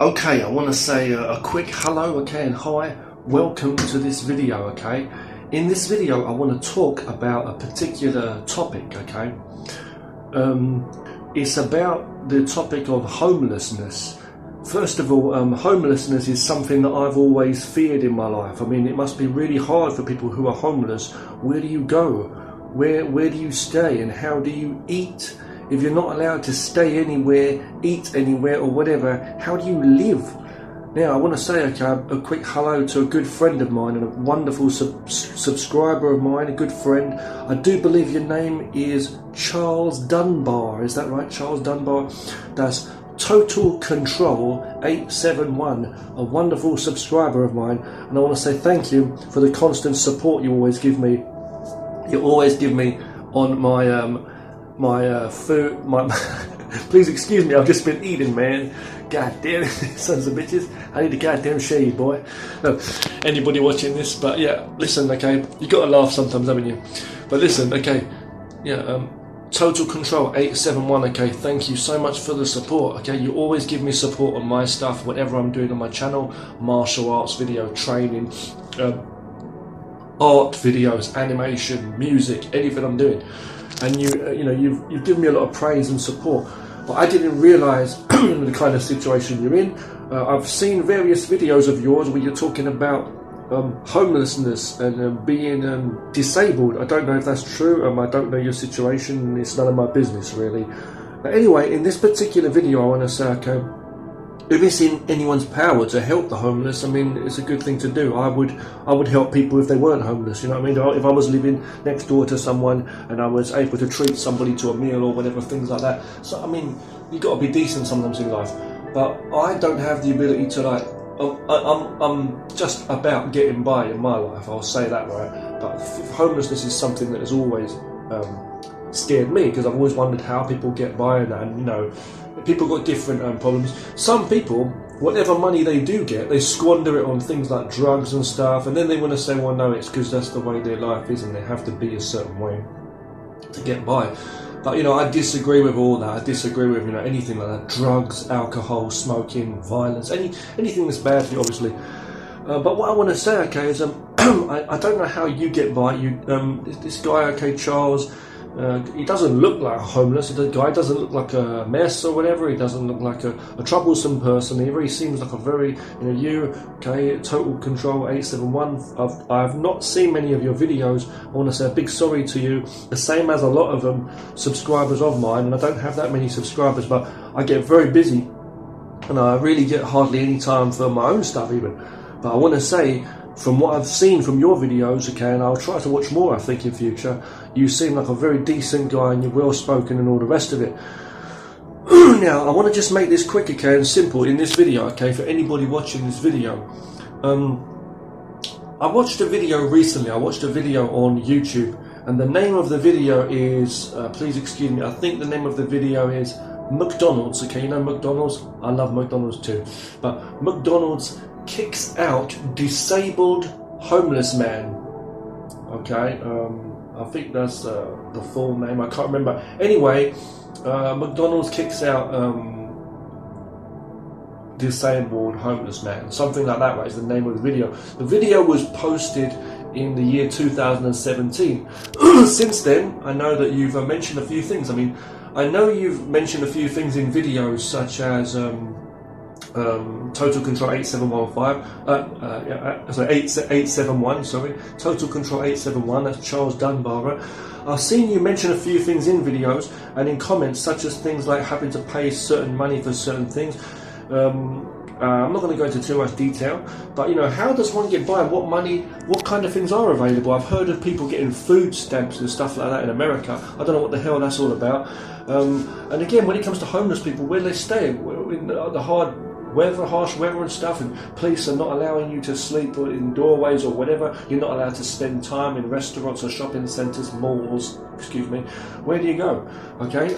Okay, I want to say a quick hello, okay, and hi, welcome to this video, okay. In this video I want to talk about a particular topic, okay. It's about the topic of homelessness. First of all, homelessness is something that I've always feared in my life. I mean, it must be really hard for people who are homeless. Where do you go? Where do you stay, and how do you eat? If you're not allowed to stay anywhere, eat anywhere or whatever, how do you live? Now I want to say a quick hello to a good friend of mine and a wonderful subscriber of mine, a good friend. I do believe your name is Charles Dunbar, is that right, Charles Dunbar? That's Total Control 871, a wonderful subscriber of mine, and I want to say thank you for the constant support you always give me. You always give me on my food, please excuse me, I've just been eating, man. God damn it, sons of bitches. I need a goddamn shave, boy. No, anybody watching this, but yeah, listen, okay, you gotta laugh sometimes, haven't you? But listen, okay, yeah, Total Control 871, okay, thank you so much for the support, okay, you always give me support on my stuff, whatever I'm doing on my channel, martial arts video, training, art videos, animation, music, anything I'm doing. And you've given me a lot of praise and support, but I didn't realise the kind of situation you're in. I've seen various videos of yours where you're talking about homelessness and being disabled. I don't know if that's true. I don't know your situation. It's none of my business, really. But anyway, in this particular video, I want to say, okay, if it's in anyone's power to help the homeless, I mean, it's a good thing to do. I would help people if they weren't homeless, you know what I mean? If I was living next door to someone and I was able to treat somebody to a meal or whatever, things like that. So, I mean, you got to be decent sometimes in life. But I don't have the ability to, like, I'm just about getting by in my life, I'll say that, right? But homelessness is something that has always scared me, because I've always wondered how people get by and that, and you know, people got different problems. Some people, whatever money they do get, they squander it on things like drugs and stuff, and then they want to say, well, no, it's because that's the way their life is and they have to be a certain way to get by. But you know, I disagree with all that. I disagree with, you know, anything like that, drugs, alcohol, smoking, violence, anything that's bad for you, obviously. But what I want to say, okay, is I don't know how you get by. This guy, okay, Charles, he doesn't look like homeless. The guy doesn't look like a mess or whatever. He doesn't look like a troublesome person. He really seems like a very, you know, you, okay, Total Control 871. I've not seen many of your videos. I want to say a big sorry to you. The same as a lot of subscribers of mine, and I don't have that many subscribers, but I get very busy, and I really get hardly any time for my own stuff even. But I want to say, from what I've seen from your videos, okay, and I'll try to watch more, I think, in future, you seem like a very decent guy and you're well spoken and all the rest of it. Now, I want to just make this quick, okay, and simple in this video, okay, for anybody watching this video. I watched a video recently, I watched a video on YouTube, and the name of the video is, please excuse me, I think the name of the video is McDonald's, okay, you know McDonald's? I love McDonald's too, but McDonald's kicks out disabled homeless man, okay, I think that's the full name, I can't remember. Anyway, McDonald's kicks out disabled homeless man, something like that, right, is the name of the video. The video was posted in the year 2017. Since then, I know that you've mentioned a few things. I mean, I know you've mentioned a few things in videos such as Total Control 8715, sorry, 871, sorry, Total Control 871, that's Charles Dunbar. I've seen you mention a few things in videos and in comments, such as things like having to pay certain money for certain things. I'm not going to go into too much detail, but you know, how does one get by? What money, what kind of things are available? I've heard of people getting food stamps and stuff like that in America. I don't know what the hell that's all about. And again, when it comes to homeless people, where they stay, in the hard weather, harsh weather and stuff, and police are not allowing you to sleep in doorways or whatever. You're not allowed to spend time in restaurants or shopping centres, malls, excuse me. Where do you go? Okay,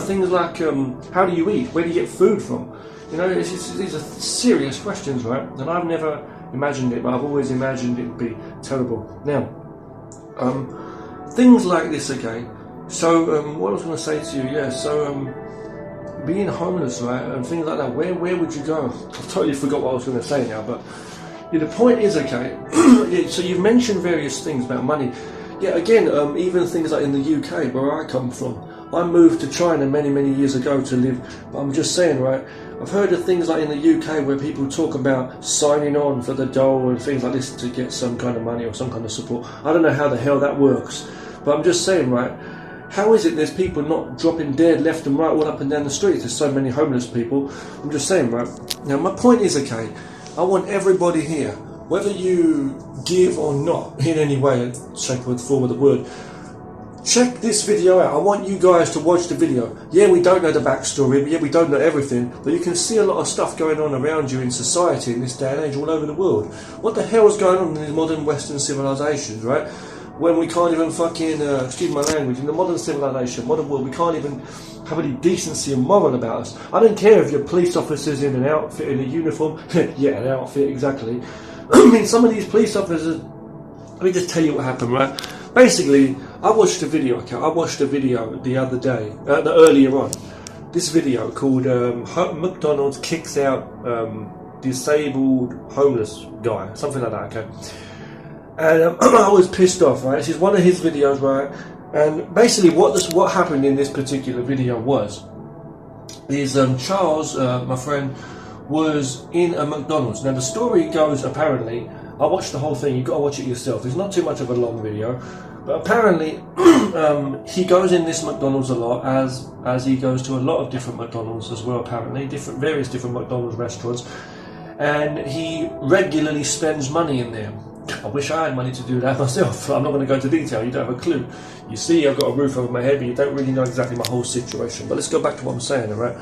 things like how do you eat? Where do you get food from? You know, these are serious questions, right? And I've never imagined it, but I've always imagined it would be terrible. Now, things like this, okay. So, what I was going to say to you, yeah, so being homeless, right, and things like that, where would you go? I've totally forgot what I was going to say now, but yeah, the point is, okay, yeah, so you've mentioned various things about money. Yeah, again, even things like in the UK, where I come from. I moved to China many years ago to live, but I'm just saying, right, I've heard of things like in the UK where people talk about signing on for the dole and things like this to get some kind of money or some kind of support. I don't know how the hell that works, but I'm just saying, right, how is it there's people not dropping dead left and right all up and down the streets? There's so many homeless people. I'm just saying, right, now my point is, okay, I want everybody here, whether you give or not in any way, shape or form of the word, check this video out. I want you guys to watch the video. Yeah, we don't know the backstory, yeah, we don't know everything, but you can see a lot of stuff going on around you in society in this day and age all over the world. What the hell is going on in these modern Western civilizations, right? When we can't even fucking, excuse my language, in the modern civilization, modern world, we can't even have any decency and moral about us. I don't care if you're police officers in an outfit, in a uniform. Yeah, an outfit, exactly. I mean, some of these police officers, let me just tell you what happened, right? Basically, I watched a video the other day, earlier on. This video called McDonald's kicks out disabled homeless guy, something like that, okay? And I was pissed off, right? This is one of his videos, right? And basically what happened in this particular video is Charles, my friend, was in a McDonald's. Now the story goes, apparently, I watched the whole thing, you've got to watch it yourself. It's not too much of a long video, but apparently he goes in this McDonald's a lot, as he goes to a lot of different McDonald's as well, apparently, various different McDonald's restaurants, and he regularly spends money in there. I wish I had money to do that myself. I'm not going to go into detail, you don't have a clue. You see, I've got a roof over my head, but you don't really know exactly my whole situation. But let's go back to what I'm saying, alright?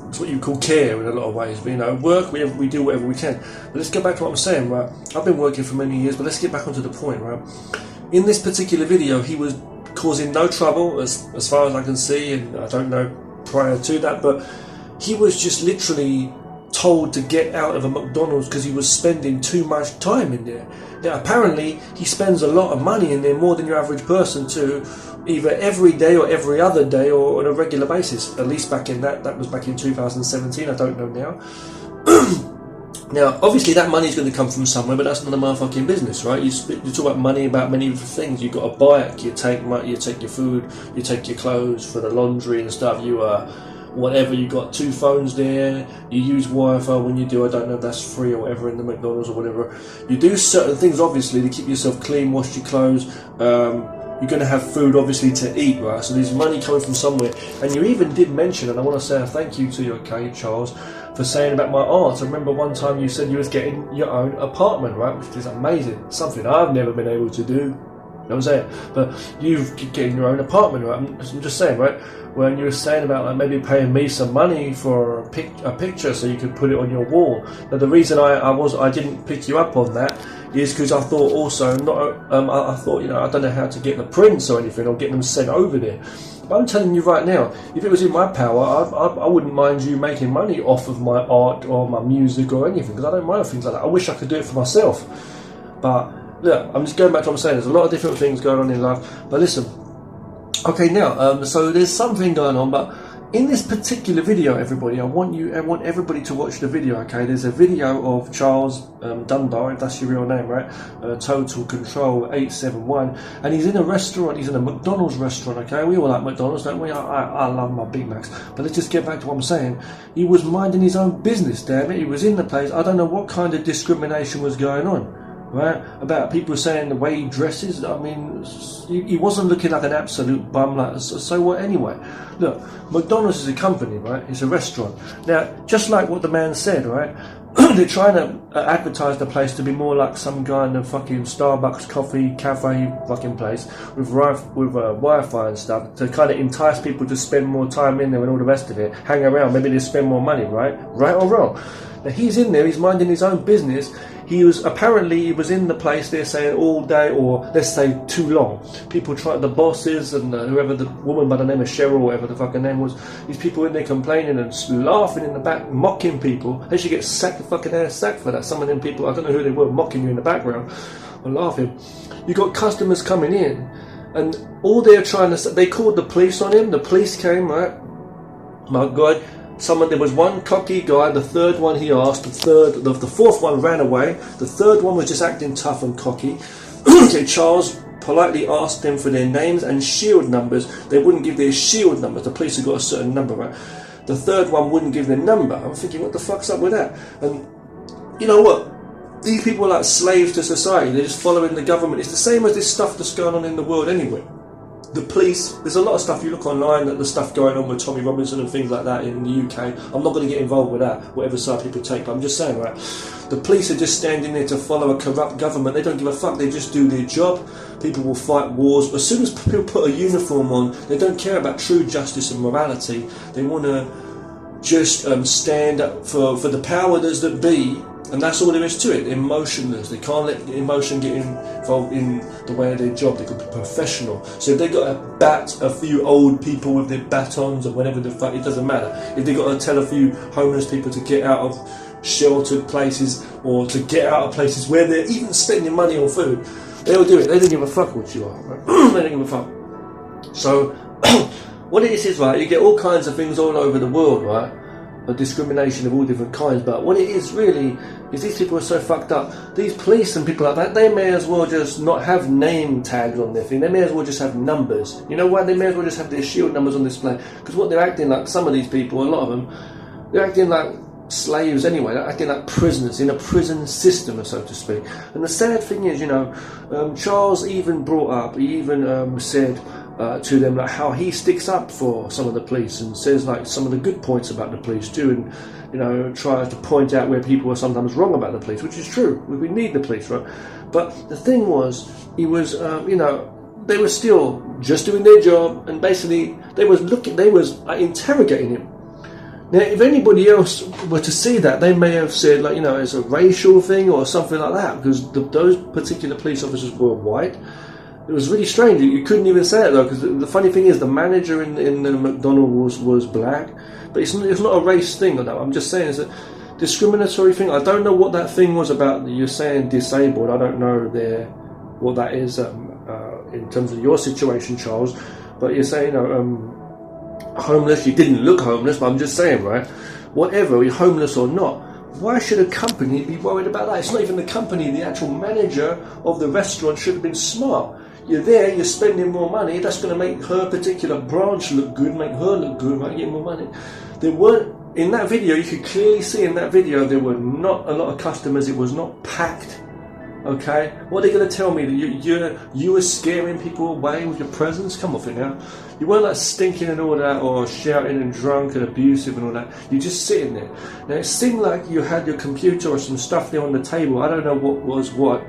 It's what you call care in a lot of ways. But, you know, work, we do whatever we can. But let's get back to what I'm saying, right? I've been working for many years, but let's get back onto the point, right? In this particular video, he was causing no trouble, as far as I can see, and I don't know prior to that, but he was just literally told to get out of a McDonald's because he was spending too much time in there. Now apparently he spends a lot of money in there, more than your average person, too, either every day or every other day or on a regular basis. At least back in that was back in 2017, I don't know now. Now obviously that money is going to come from somewhere, but that's none of my fucking business, right? You talk about money about many things. You've got a bike, you take money, you take your food, you take your clothes for the laundry and stuff, whatever, you got 2 phones there, you use Wi-Fi when you do, I don't know if that's free or whatever in the McDonald's or whatever. You do certain things obviously to keep yourself clean, wash your clothes, you're going to have food obviously to eat, right? So there's money coming from somewhere. And you even did mention, and I want to say a thank you to you, okay, Charles, for saying about my art. I remember one time you said you was getting your own apartment, right? Which is amazing, something I've never been able to do. You know what I'm saying? But you've getting your own apartment, right? I'm just saying, right? When you were saying about like maybe paying me some money for a picture so you could put it on your wall. Now the reason I didn't pick you up on that is because I thought also I thought, you know, I don't know how to get the prints or anything or get them sent over there. But I'm telling you right now, if it was in my power, I wouldn't mind you making money off of my art or my music or anything, because I don't mind things like that. I wish I could do it for myself. But look, I'm just going back to what I'm saying. There's a lot of different things going on in life. But listen. Okay, now, so there's something going on, but in this particular video, everybody, I want everybody to watch the video, okay? There's a video of Charles Dunbar, if that's your real name, right? Total Control 871, and he's in a restaurant, he's in a McDonald's restaurant, okay? We all like McDonald's, don't we? I love my Big Macs. But let's just get back to what I'm saying. He was minding his own business, damn it. He was in the place. I don't know what kind of discrimination was going on. Right, about people saying the way he dresses. I mean, he wasn't looking like an absolute bum. Like, so what anyway? Look, McDonald's is a company, right? It's a restaurant. Now, just like what the man said, right? They're trying to advertise the place to be more like some kind of fucking Starbucks coffee cafe fucking place with Wi-Fi and stuff to kind of entice people to spend more time in there and all the rest of it. Hang around, maybe they spend more money, right? Right or wrong? Now he's in there, he's minding his own business. He was in the place, they're saying all day, or let's say too long. People try, the bosses and whoever, the woman by the name of Cheryl, whatever the fucking name was, these people in there complaining and laughing in the back, mocking people. They should get sacked for that. Some of them people, I don't know who they were, mocking you in the background or laughing. You got customers coming in, and all they're trying to say, they called the police on him. The police came, right? My God, there was one cocky guy, the third one he asked, the fourth one ran away, the third one was just acting tough and cocky. So Charles politely asked them for their names and shield numbers. They wouldn't give their shield numbers. The police had got a certain number, right? The third one wouldn't give their number. I'm thinking, what the fuck's up with that? And you know what? These people are like slaves to society. They're just following the government. It's the same as this stuff that's going on in the world anyway. The police, there's a lot of stuff you look online, that the stuff going on with Tommy Robinson and things like that in the UK. I'm not going to get involved with that, whatever side people take, but I'm just saying, right, the police are just standing there to follow a corrupt government. They don't give a fuck, they just do their job. People will fight wars. As soon as people put a uniform on, they don't care about true justice and morality. They want to just stand up for the power that be. And that's all there is to it. Emotionless. They can't let emotion get involved in the way of their job. They could be professional. So if they got to bat a few old people with their batons or whatever the fuck, it doesn't matter. If they got to tell a few homeless people to get out of sheltered places or to get out of places where they're even spending money on food, they'll do it. They don't give a fuck what you are. Right? They don't give a fuck. So what it is right, you get all kinds of things all over the world, right? A discrimination of all different kinds, but what it is really is these people are so fucked up. These police and people like that, they may as well just not have name tags on their thing. They may as well just have numbers. You know why? They may as well just have their shield numbers on display. Because what they're acting like, some of these people, a lot of them, they're acting like slaves anyway. They're acting like prisoners in a prison system, so to speak. And the sad thing is, you know, Charles even brought up, he even said to them like how he sticks up for some of the police and says like some of the good points about the police too, and you know, tries to point out where people are sometimes wrong about the police, which is true. We need the police, right? But the thing was, he was, you know, they were still just doing their job, and basically they was interrogating him. Now, if anybody else were to see that, they may have said, like, you know, it's a racial thing or something like that, because those particular police officers were white. It was really strange. You couldn't even say it though, because the funny thing is, the manager in the McDonald's was black, but it's not a race thing. I'm just saying it's a discriminatory thing. I don't know what that thing was about. You're saying disabled. I don't know what that is in terms of your situation, Charles. But you're saying, you know, homeless. You didn't look homeless, but I'm just saying, right? Whatever, you're homeless or not. Why should a company be worried about that? It's not even the company. The actual manager of the restaurant should have been smart. You're there, you're spending more money, that's going to make her particular branch look good, make her look good, might get more money. There weren't, in that video, you could clearly see in that video, there were not a lot of customers, it was not packed, okay? What are they going to tell me? That you were scaring people away with your presence? Come off it now. You weren't like stinking and all that, or shouting and drunk and abusive and all that. You're just sitting there. Now, it seemed like you had your computer or some stuff there on the table, I don't know what was what,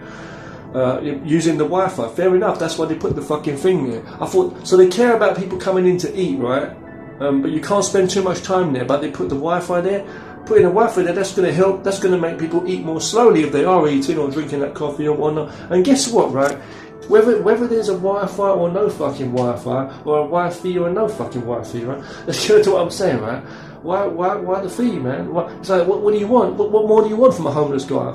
using the Wi-Fi. Fair enough, that's why they put the fucking thing there. I thought, so they care about people coming in to eat, right? But you can't spend too much time there, but they put the Wi-Fi there. Putting the Wi-Fi there, that's going to help, that's going to make people eat more slowly if they are eating or drinking that coffee or whatnot. And guess what, right? Whether there's a Wi-Fi or no fucking Wi-Fi, or a Wi-Fi or no fucking Wi-Fi, right? Let's go to what I'm saying, right? Why the fee, man? It's like, what do you want? What more do you want from a homeless guy?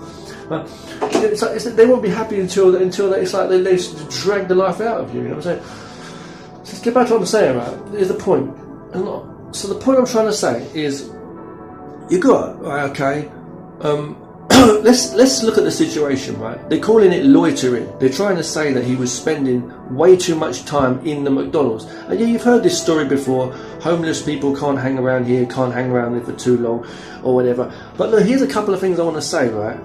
It's like, they won't be happy until they, it's like they drag the life out of you. You know what I'm saying? So let's get back to what I'm saying, right? Here's the point. So the point I'm trying to say is, you got right, okay. Let's look at the situation, right? They're calling it loitering. They're trying to say that he was spending way too much time in the McDonald's. And yeah, you've heard this story before. Homeless people can't hang around here, can't hang around there for too long, or whatever. But look, here's a couple of things I want to say, right?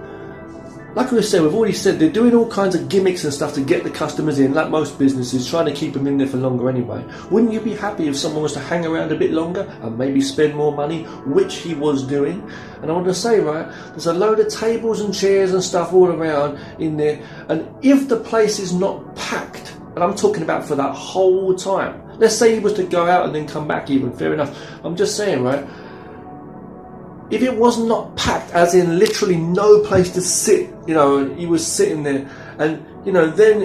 Like we said, we've already said they're doing all kinds of gimmicks and stuff to get the customers in, like most businesses, trying to keep them in there for longer anyway. Wouldn't you be happy if someone was to hang around a bit longer and maybe spend more money, which he was doing? And I want to say, right, there's a load of tables and chairs and stuff all around in there, and if the place is not packed, and I'm talking about for that whole time, let's say he was to go out and then come back even, fair enough. I'm just saying, right, if it was not packed, as in literally no place to sit, you know, he was sitting there, and you know, then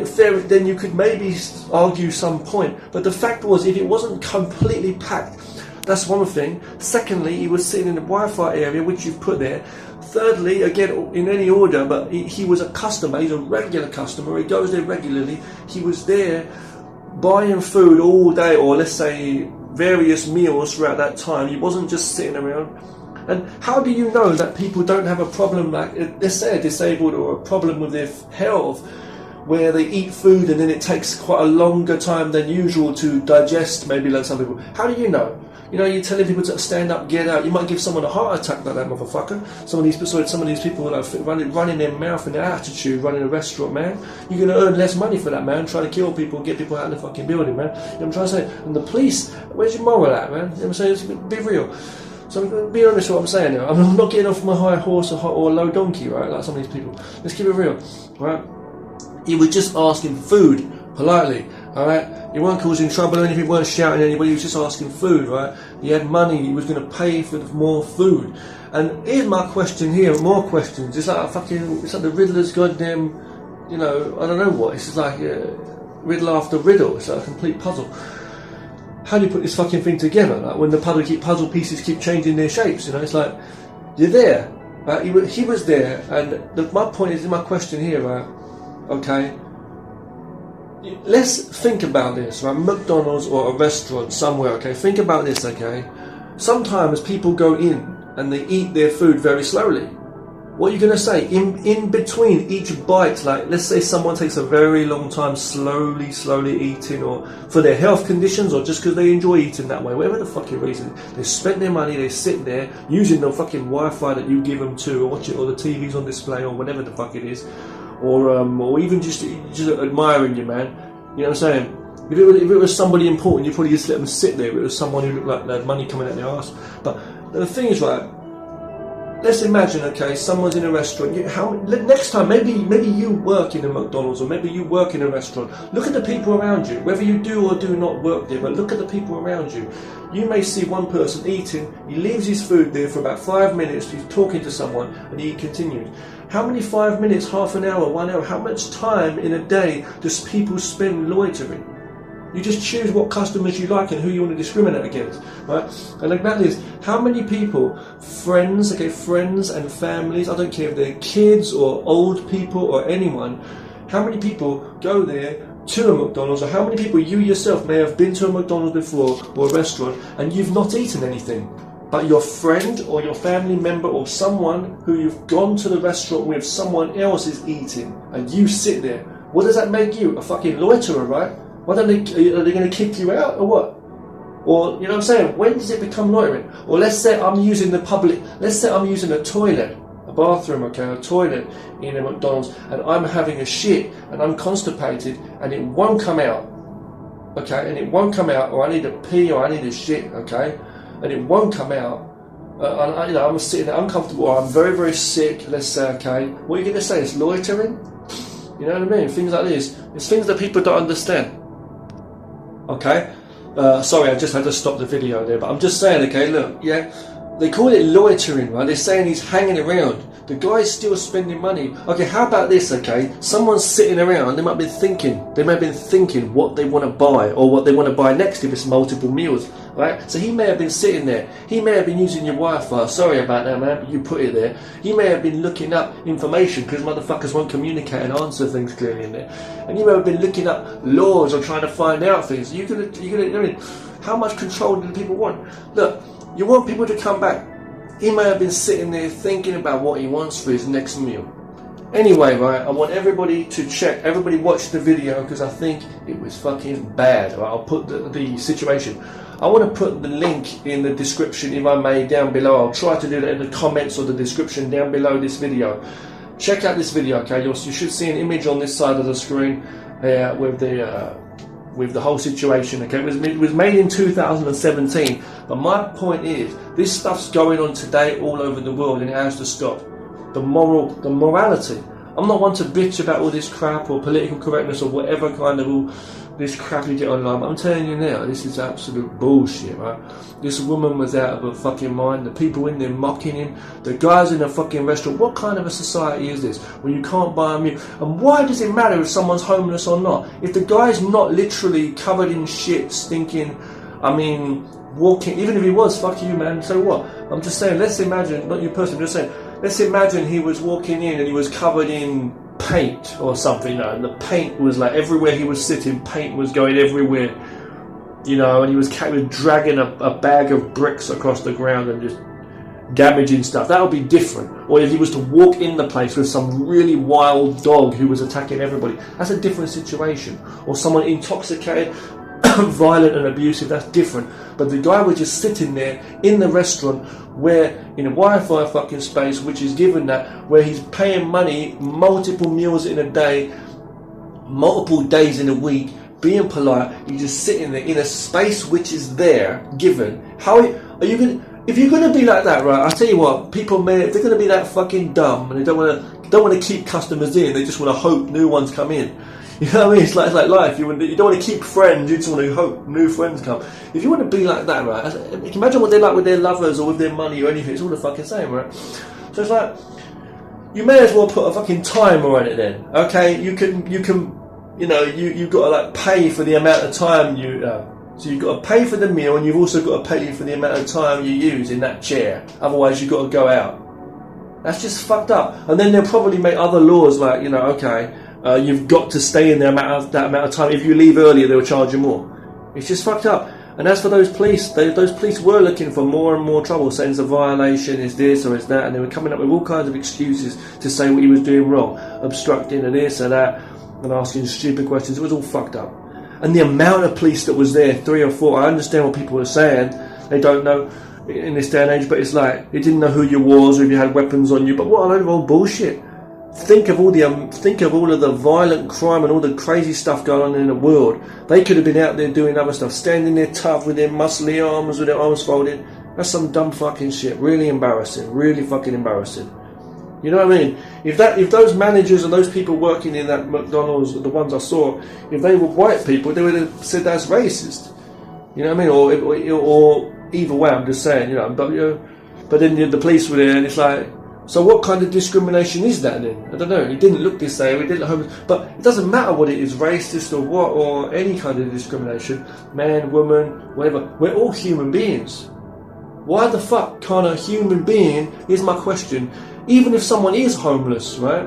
you could maybe argue some point. But the fact was, if it wasn't completely packed, that's one thing. Secondly, he was sitting in the Wi-Fi area, which you've put there. Thirdly, again, in any order, but he was a customer. He's a regular customer. He goes there regularly. He was there buying food all day, or let's say various meals throughout that time. He wasn't just sitting around. And how do you know that people don't have a problem, like, let's say a disabled or a problem with their health, where they eat food and then it takes quite a longer time than usual to digest, maybe, like some people? How do you know? You know, you're telling people to stand up, get out. You might give someone a heart attack like that, motherfucker. Some of these people like running their mouth and their attitude, running a restaurant, man. You're going to earn less money for that, man. Trying to kill people and get people out of the fucking building, man. You know what I'm trying to say? And the police, where's your moral at, man? You know what I'm saying? Be real. So be honest with what I'm saying now. I'm not getting off my high horse or a low donkey, right? Like some of these people. Let's keep it real, right? He was just asking food politely, all right? He weren't causing trouble or anything, he weren't shouting at anybody, he was just asking food, right? He had money, he was going to pay for more food. And here's my question here, more questions. It's like the Riddler's goddamn, you know, I don't know what. It's just like riddle after riddle. It's like a complete puzzle. How do you put this fucking thing together? Like when the puzzle pieces keep changing their shapes, you know, it's like, you're there, right? He was there, and my point is, my question here, right? Okay, let's think about this, right? McDonald's or a restaurant somewhere, okay? Think about this, okay? Sometimes people go in and they eat their food very slowly. What are you going to say? In between each bite, like, let's say someone takes a very long time slowly eating, or for their health conditions, or just because they enjoy eating that way, whatever the fucking reason, they spent their money, they sit there using the fucking Wi-Fi that you give them to, or watch it, or the TV's on display, or whatever the fuck it is, or even just admiring you, man. You know what I'm saying? If it was somebody important, you probably just let them sit there. If it was someone who looked like they had money coming out their ass. But the thing is, right, let's imagine, okay, someone's in a restaurant. Next time, maybe you work in a McDonald's, or maybe you work in a restaurant. Look at the people around you, whether you do or do not work there, but look at the people around you. You may see one person eating, he leaves his food there for about 5 minutes, he's talking to someone, and he continues. How many 5 minutes, half an hour, 1 hour, how much time in a day does people spend loitering? You just choose what customers you like and who you want to discriminate against, right? And like that is, how many people, friends and families, I don't care if they're kids or old people or anyone, how many people go there to a McDonald's, or how many people you yourself may have been to a McDonald's before, or a restaurant, and you've not eaten anything, but your friend or your family member or someone who you've gone to the restaurant with, someone else is eating, and you sit there. What does that make you? A fucking loiterer, right? Are they going to kick you out or what? Or, you know what I'm saying? When does it become loitering? Or let's say I'm using a toilet, a bathroom, okay, a toilet in a McDonald's, and I'm having a shit and I'm constipated and it won't come out, okay, and it won't come out, or I need a pee or I need a shit, okay, and it won't come out. I'm sitting there uncomfortable, or I'm very, very sick, let's say, okay. What are you going to say? It's loitering? You know what I mean? Things like this. It's things that people don't understand. Okay? Sorry, I just had to stop the video there, but I'm just saying, okay, look, yeah, they call it loitering, right? They're saying he's hanging around. The guy's still spending money. Okay, how about this, okay? Someone's sitting around, they might be thinking what they want to buy, or what they want to buy next if it's multiple meals, right? So he may have been sitting there. He may have been using your Wi-Fi. Sorry about that, man, but you put it there. He may have been looking up information, because motherfuckers won't communicate and answer things clearly in there. And you may have been looking up laws or trying to find out things. I mean, how much control do the people want? Look, you want people to come back. He may have been sitting there thinking about what he wants for his next meal. Anyway, right, I want everybody to check, everybody watch the video, because I think it was fucking bad. Right? I'll put the situation. I want to put the link in the description, if I may, down below. I'll try to do that in the comments or the description down below this video. Check out this video, okay? You should see an image on this side of the screen with the whole situation, okay? It was made in 2017, but my point is, this stuff's going on today all over the world, and it has to stop. The morality. I'm not one to bitch about all this crap or political correctness or whatever kind of all this crap you get online, but I'm telling you now, this is absolute bullshit, right? This woman was out of her fucking mind, the people in there mocking him, the guys in the fucking restaurant. What kind of a society is this, where you can't buy a meal? And why does it matter if someone's homeless or not? If the guy's not literally covered in shit, stinking, I mean, walking, even if he was, fuck you, man, so what? I'm just saying, let's imagine, not you personally, I'm just saying, let's imagine he was walking in and he was covered in paint or something, you know, and the paint was like everywhere he was sitting, paint was going everywhere. you know, and he was dragging a bag of bricks across the ground and just damaging stuff. That would be different. Or if he was to walk in the place with some really wild dog who was attacking everybody, that's a different situation. Or someone intoxicated, violent and abusive, that's different. But the guy was just sitting there in the restaurant, where in a Wi-Fi fucking space, which is given that, where he's paying money, multiple meals in a day, multiple days in a week, being polite. He's just sitting there in a space which is there, given. How are you going? If you're going to be like that, right? I tell you what, people may, if they're going to be that fucking dumb and they don't want to keep customers in, they just want to hope new ones come in. You know what I mean? It's like life. You don't want to keep friends. You just want to hope new friends come. If you want to be like that, right? Imagine what they're like with their lovers or with their money or anything. It's all the fucking same, right? So it's like, you may as well put a fucking timer on it then. Okay, you can, you know, you've got to like pay for the amount of time you. So you've got to pay for the meal, and you've also got to pay for the amount of time you use in that chair. Otherwise, you've got to go out. That's just fucked up. And then they'll probably make other laws like, you know, okay, you've got to stay in that amount of time. If you leave earlier, they'll charge you more. It's just fucked up. And as for those police, those police were looking for more and more trouble, saying it's a violation, it's this or it's that, and they were coming up with all kinds of excuses to say what he was doing wrong, obstructing and this and that, and asking stupid questions. It was all fucked up. And the amount of police that was there, 3 or 4, I understand what people were saying. They don't know in this day and age, but it's like, they didn't know who you was or if you had weapons on you. But what a load of old bullshit. Think of all of the violent crime and all the crazy stuff going on in the world. They could have been out there doing other stuff, standing there tough with their muscly arms, with their arms folded. That's some dumb fucking shit. Really embarrassing. Really fucking embarrassing. You know what I mean? If those managers and those people working in that McDonald's, the ones I saw, if they were white people, they would have said that's racist. You know what I mean? Or either way, I'm just saying, you know. But then the police were there, and it's like, so what kind of discrimination is that then? I don't know. He didn't look this way. He didn't look, but it doesn't matter what it is, racist or what, or any kind of discrimination. Man, woman, whatever. We're all human beings. Why the fuck can't a human being? Here's my question. Even if someone is homeless, right?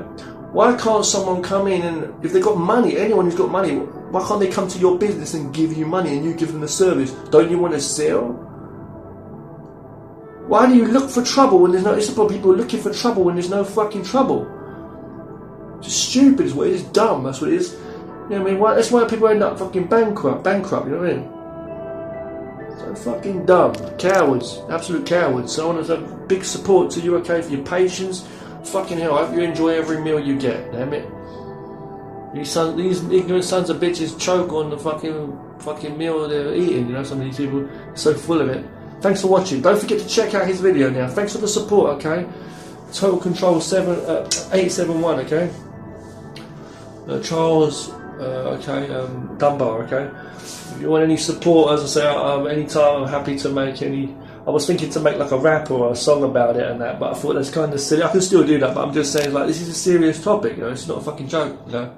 Why can't someone come in and, if they've got money, anyone who's got money, why can't they come to your business and give you money and you give them the service? Don't you want to sell? Why do you look for trouble when there's no... It's about people looking for trouble when there's no fucking trouble. It's just stupid is what it is. Dumb, that's what it is. You know what I mean? That's why people end up fucking bankrupt, you know what I mean? So fucking dumb. Cowards. Absolute cowards. So I want to have big support to you, okay, for your patience. Fucking hell, I hope you enjoy every meal you get, damn it. These ignorant sons of bitches choke on the fucking meal they're eating, you know, some of these people are so full of it. Thanks for watching. Don't forget to check out his video now. Thanks for the support, okay? Total Control 871, okay? Charles, Dunbar, okay? If you want any support, as I say, anytime, I'm happy to make any. I was thinking to make like a rap or a song about it and that, but I thought that's kind of silly. I can still do that, but I'm just saying, like, this is a serious topic, you know, it's not a fucking joke, you know.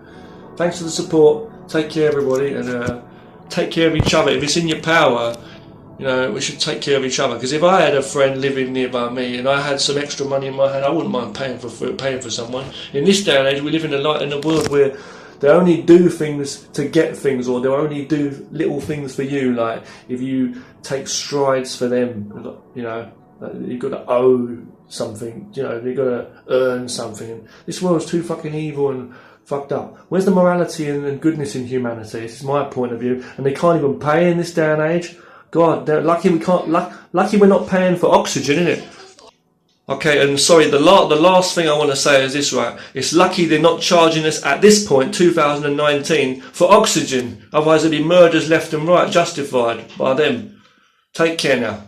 Thanks for the support. Take care, everybody, and take care of each other. If it's in your power, you know, we should take care of each other. Because if I had a friend living nearby me and I had some extra money in my hand, I wouldn't mind paying for someone. In this day and age, we live in a world where they only do things to get things, or they'll only do little things for you, like if you take strides for them, you know, you've got to owe something, you know, you've got to earn something. This world's too fucking evil and fucked up. Where's the morality and goodness in humanity? This is my point of view. And they can't even pay in this day and age. God, they're lucky lucky we're not paying for oxygen, innit? Okay, and sorry, the last thing I want to say is this, right? It's lucky they're not charging us at this point, 2019, for oxygen. Otherwise there'd be murders left and right, justified by them. Take care now.